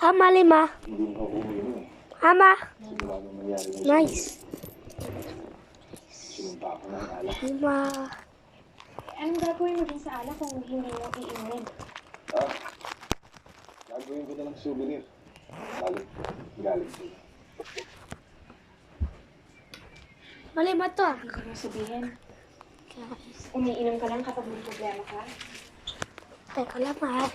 Ama, 5. Ama. Nice. 5. Anong gagawin mo din sa alak kung hindi mo iinumin? Gagawin ko na ng souvenir. Galing sila. 5 to. Ano ka sabihin? Guys. Umiinom ka lang kapag may problema ka? Teka lang ha.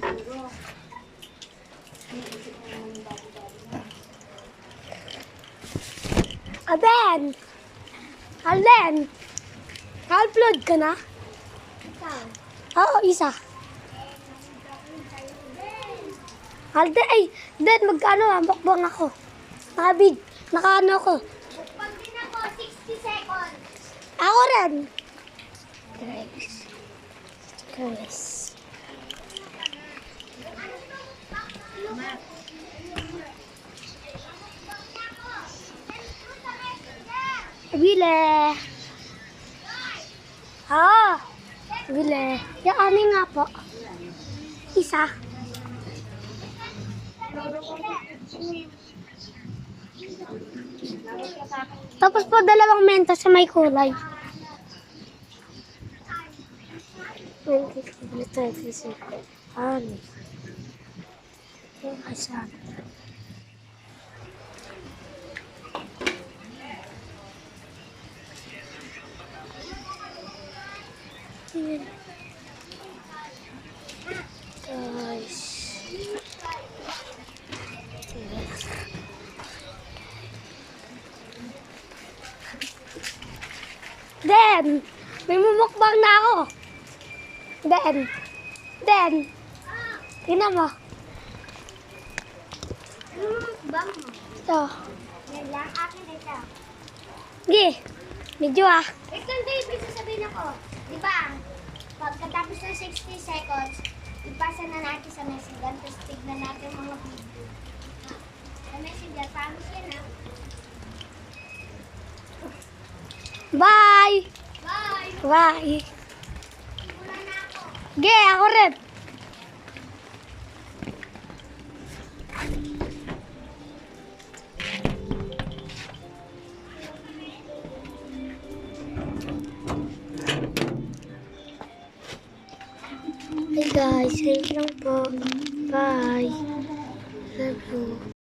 Siguro, iniisip mo naman yung dati-dati na. Alden! Alden! Upload ka na? Saan? Oo, isa. Alden, ay! Den, mukbang ako. Nakaano ako. Pag din ako, 60 seconds. Ako rin. Guys. Bile. Bile. Yung ani nga po. Isa. Tapos po 2 menta sa may kulay. 20 ano? Yung asan? Ayan. Guys. Den! May mumukbang na ako. Den! Tingnan mo. Bang mo. Ito. Yan lang, akin na ito. Sige. Medyo ah. Wait lang, Dave, may sasabihin ako. Di ba, pagkatapos ng 60 seconds, ipasa na natin sa messenger, tapos tignan natin mga video. Sa messenger, promise yan ha. Bye! Bye! Bye! Wala na ako. Sige, ako rin. Hey guys, thank you lang po. Bye. Love you.